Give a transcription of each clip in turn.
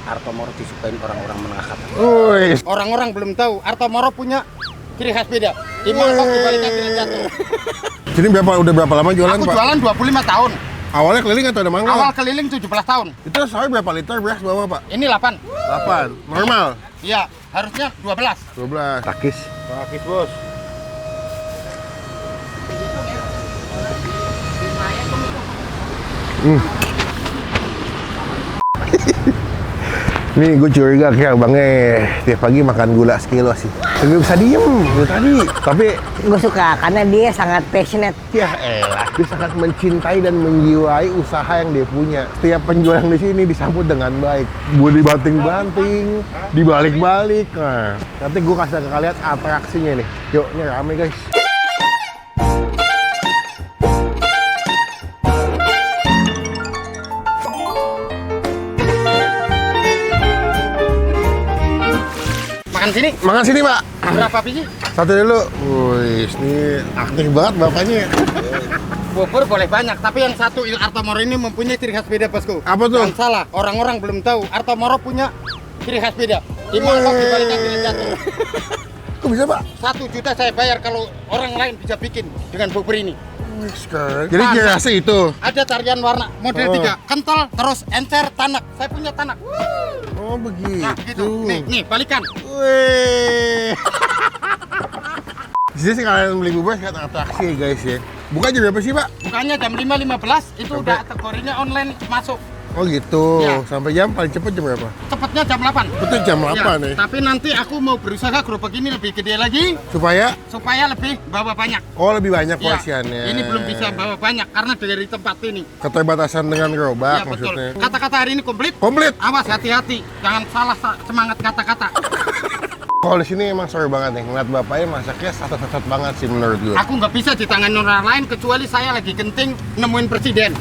Artomoro disukain orang-orang menengah ke atas. Wih. Orang-orang belum tahu Artomoro punya ciri khas beda. Di mangkok dibalikkan tidak jatuh. Jadi udah berapa lama jualan, Aku Pak? jualan 25 tahun. Awalnya keliling atau ada mangkok? Awal keliling 17 tahun. Itu sehari berapa liter beras bawa, Pak? Ini 8. 8. Normal? Iya, harusnya 12. 12. Takis. Takis, Bos. Nih gue curiga kayak abangnya tiap pagi makan gula sekilo sih. Gak bisa diem dari tadi. Tapi Gue suka karena dia sangat passionate. ya elah, dia sangat mencintai dan menjiwai usaha yang dia punya. Setiap penjual yang di sini disambut dengan baik. Gue dibanting-banting, dibalik-balik. Nah, nanti gue kasih ke kalian atraksinya nih. Yuk, ini rame guys. Makan sini. Makan sini, Pak. Berapa biji? Satu dulu. Wih, ini aktif banget bapaknya. Bubur boleh banyak, tapi yang satu Artomoro ini mempunyai ciri khas beda, Bosku. Apa tuh? Jangan salah, orang-orang belum tahu Artomoro punya ciri khas beda. Di mangkok dibalikkan tidak jatuh. Kok bisa, Pak? 1 juta saya bayar kalau orang lain bisa bikin dengan bubur ini. Jadi ciri khasnya itu. Ada tarian warna model 3, kental, terus encer, tanak. Saya punya tanak. Oh, begitu. Nah, gitu. Nih, balikan. Wih. Di sini kalian beli bubur kan atraksi guys ya. Buka jam berapa sih, Pak? Bukannya jam 5.15, itu Sampai- udah kategorinya online masuk. Oh gitu. Ya. Sampai jam paling cepet jam berapa? Cepatnya jam 8. Betul jam 8 Ya, nih. tapi nanti aku mau berusaha gerobak ini lebih gede lagi Supaya supaya lebih bawa banyak. lebih banyak Ya, porsiannya. ini belum bisa bawa banyak karena dari tempat ini. Keterbatasan dengan gerobak Ya betul. maksudnya. Kata-kata hari ini komplit. Komplit. Awas, hati-hati, jangan salah semangat kata-kata. Kalau di sini emang seru banget nih. Ngeliat bapaknya masaknya satu-satu banget sih menurut gue. Aku nggak bisa di tangan orang lain kecuali saya lagi genting nemuin presiden.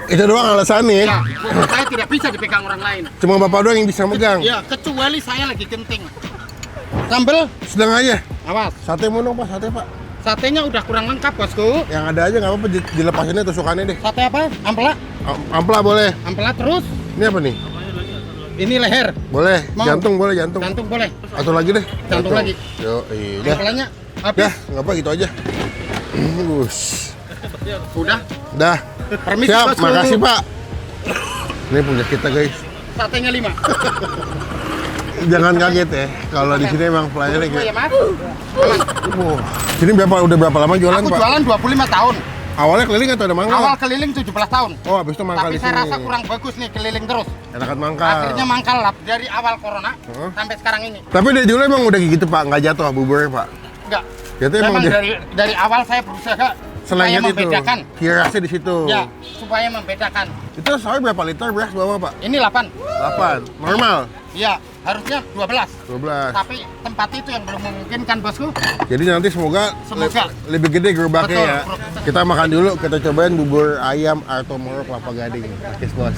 Itu doang alasannya. Ya, saya tidak bisa dipegang orang lain. Cuma bapak doang yang bisa megang. Ya, kecuali saya lagi genting. Sambel, Sedang aja. awas. Sate mau dong, Pak, sate, Pak. Satenya udah kurang lengkap, Bosku. Yang ada aja nggak apa-apa, dilepasinnya tusukannya deh. Sate apa? Ampela? Ampela boleh. Ampela terus. Ini apa nih? Ini leher. Boleh. Mau? Jantung boleh, jantung. Jantung boleh. Atau lagi deh. Jantung lagi. Yo, iya. Ampelanya Dah, habis. nggak apa gitu aja. Us. Udah. Dah. Permisi, Siap, Bosku. makasih, Pak. Ini punya kita, guys. Satenya 5. Jangan kaget ya, kalau di sini emang pelayannya Oh, ya, kayak. Mas. Sini udah berapa lama jualan, Aku Pak? jualan 25 tahun. Awalnya keliling atau ada mangkal? Awal keliling 17 tahun. Oh, habis itu mangkal Tapi di sini. saya rasa kurang bagus nih keliling terus. Enakan mangkal. Akhirnya mangkal lah dari awal corona Heeh. sampai sekarang ini. Tapi dari dulu emang udah gitu, Pak, nggak jatuh buburnya, Pak. Enggak. Jadi emang Memang dia- dari awal saya berusaha supaya Selain itu, membedakan. kirasnya di situ. Ya, supaya membedakan. Itu sehari berapa liter beras bawa, Pak? Ini 8. 8. Normal? Ya, harusnya 12. 12. Tapi tempat itu yang belum memungkinkan, Bosku. Jadi nanti semoga, Semoga. lebih gede gerobaknya Betul, ya. bro. Kita makan dulu, kita cobain bubur ayam Artomoro Kelapa Gading. Pakis, Bos.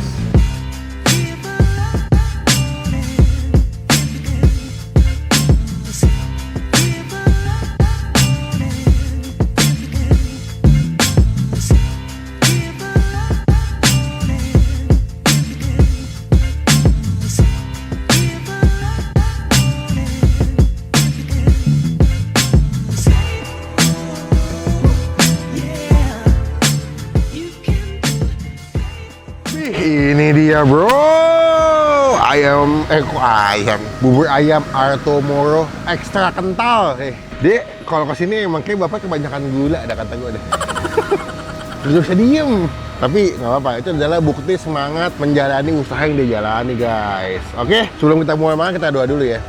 Ini dia, bro. Bubur ayam Artomoro ekstra kental. Dek, kalau kesini emang kayak bapak kebanyakan gula, ada kata gue deh. Gak bisa diem. Tapi nggak apa-apa, itu adalah bukti semangat menjalani usaha yang dia jalani, guys. Oke, sebelum kita mulai makan, kita doa dulu ya.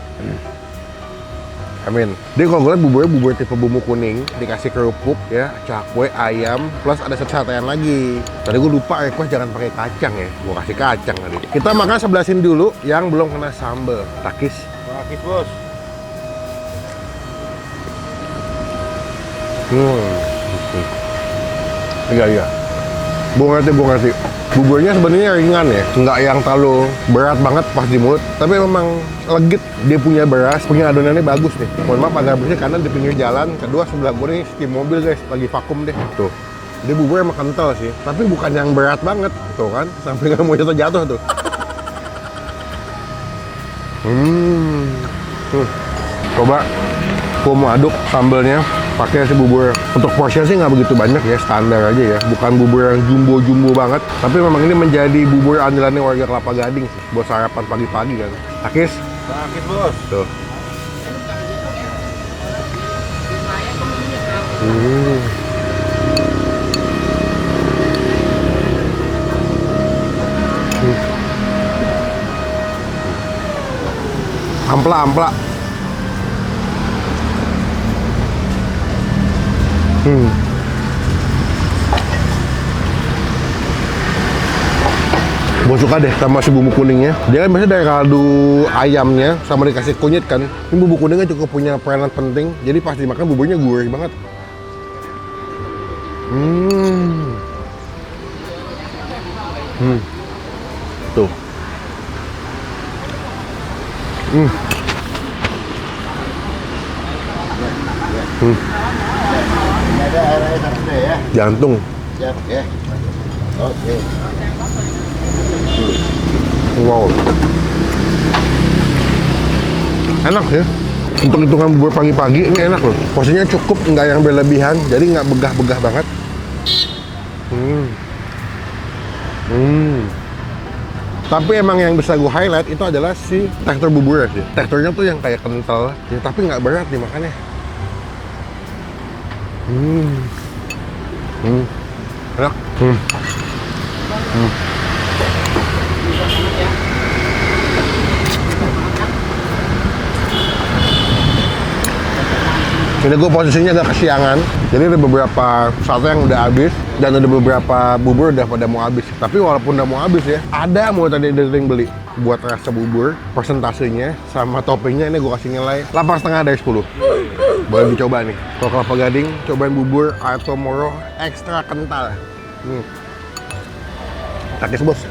Amin. Dia kalau gue liat buburnya bubur tipe bumbu kuning, dikasih kerupuk ya, cakwe, ayam, plus ada satean lagi. Tadi gue lupa request jangan pakai kacang ya, gue kasih kacang tadi. Kita makan sebelah sini dulu, yang belum kena sambal. Takis. Takis, Bos. Iya. Gue ngerti. Buburnya sebenarnya ringan ya, nggak yang terlalu berat banget pas di mulut. Tapi memang legit, dia punya beras, punya adonannya bagus nih. Mohon maaf agak bersih karena di pinggir jalan. Kedua sebelah gue nih steam mobil guys, lagi vakum deh. Tuh, dia buburnya emang kental sih, tapi bukan yang berat banget. Tuh kan, sampai nggak mau jatuh tuh. Coba gua mau aduk sambelnya pakai si bubur. Untuk porsinya sih nggak begitu banyak ya, standar aja ya. Bukan bubur yang jumbo-jumbo banget, tapi memang ini menjadi bubur andalannya warga Kelapa Gading sih, buat sarapan pagi-pagi kan. Takis? Sakit bos. Tuh. Ampla. Gue suka deh sama si bumbu kuningnya. Dia kan biasanya dari kaldu ayamnya sama dikasih kunyit kan. Ini bumbu kuningnya cukup punya peranan penting. Jadi pas dimakan buburnya gurih banget. Tuh. Ada air sudah ya. Jantung. Siap ya. Oke. Wow. Enak ya. Untuk hitungan bubur pagi-pagi ini enak loh. Porsinya cukup, nggak yang berlebihan, jadi nggak begah-begah banget. Tapi emang yang bisa gue highlight itu adalah si tekstur buburnya sih. Teksturnya tuh yang kayak kental, ya, tapi nggak berat dimakannya. Enak. Ini gue posisinya agak kesiangan, jadi ada beberapa sate yang udah habis dan ada beberapa bubur udah pada mau habis. Tapi walaupun udah mau habis ya, ada mau tadi yang beli buat rasa bubur, persentasenya sama toppingnya ini gue kasih nilai 8,5 dari 10. Boleh dicoba nih. Kalau Kelapa Gading, cobain bubur Artomoro ekstra kental. Takis bos,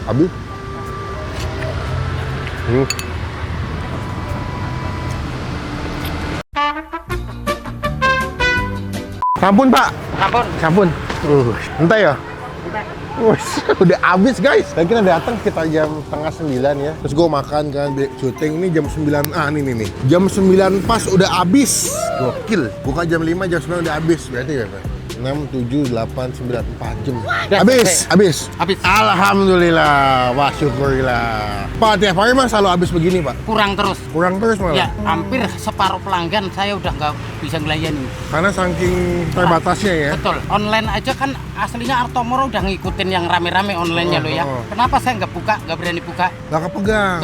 habis. Sampun pak. Sampun. Entah ya. Udah habis guys. Dan kita datang sekitar jam 8:30 ya. Terus gue makan kan, syuting ini jam 9. Ini nih. Jam 9 pas udah habis. Gokil. Buka jam 5, jam 9 udah habis. Berarti berapa? 6, 7, 8, 9, 4 jam. Habis. Alhamdulillah. Wah, syukurlah. Pak, tiap hari mah selalu habis begini, Pak? Kurang terus malah? ya, hampir separuh pelanggan saya udah nggak bisa ngelayani Karena saking terbatasnya ya? Betul, online aja kan aslinya Artomoro udah ngikutin yang rame-rame online-nya lo ya. Kenapa saya nggak berani buka? Nggak kepegang.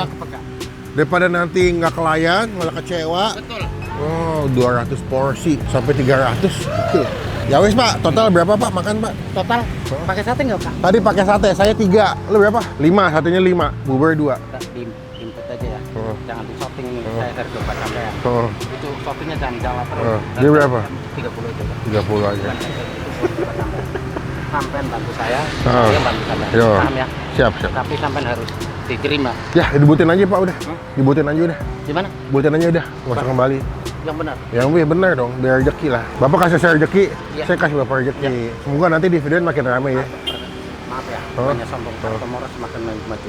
Daripada nanti nggak kelayan, malah kecewa. Betul. Oh, 200 porsi sampai 300. Betul. Ya wes Pak, total berapa Pak makan Pak? Total pakai sate nggak Pak? Tadi pakai sate, saya 3. Lu berapa? 5, satenya 5, bubur 2. Input aja ya. Jangan di shopping ini, saya dari dompet sampean. Itu shoppingnya jangan lapar. Dia berapa? 30 aja. 30 aja. Sampean bantu saya bantu sampean. Yo. Paham ya? Siap. Tapi sampean harus diterima. Ya, dibutin aja Pak udah. Dibutin aja udah. Gimana? Butin aja udah, nggak usah kembali. Yang benar. Yang benar dong, biar rezeki lah. Bapak kasih saya rezeki, saya kasih Bapak rezeki. Semoga nanti di video makin ramai ya. Maaf ya, hanya sombong. Artomoro semakin maju.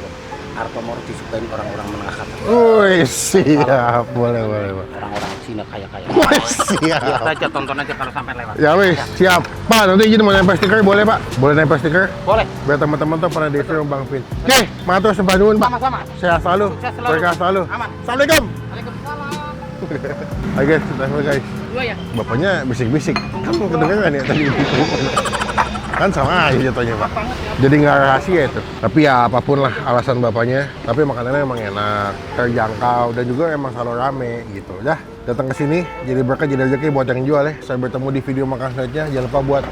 Artomoro disukain orang-orang menengah ke atas. Wih, siap. Boleh. Orang-orang Cina kaya-kaya. Wih, siap. Lihat aja, tonton aja kalau sampai lewat. Ya wih, siap. Pak, nanti izin mau nempel stiker boleh Pak? Boleh nempel stiker? Boleh. Biar teman-teman tuh pada desa Bang Vin. Oke, matur sembah nuwun Pak. Sama-sama. Sehat selalu. Sukses selalu. Berkah selalu. Aman. Assalamualaikum. Waalaikumsalam. Oke guys, terima guys. Dua ya? Bapaknya bisik-bisik. Kamu kedengeran ya tadi? Kan sama aja jatuhnya Pak. Jadi nggak rahasia itu. Tapi ya apapun lah alasan bapaknya. Tapi makanannya emang enak, terjangkau dan juga emang selalu rame gitu. Dah datang ke sini jadi berkah jadi rezeki buat yang jual ya. Saya bertemu di video makan selanjutnya. Jangan lupa buat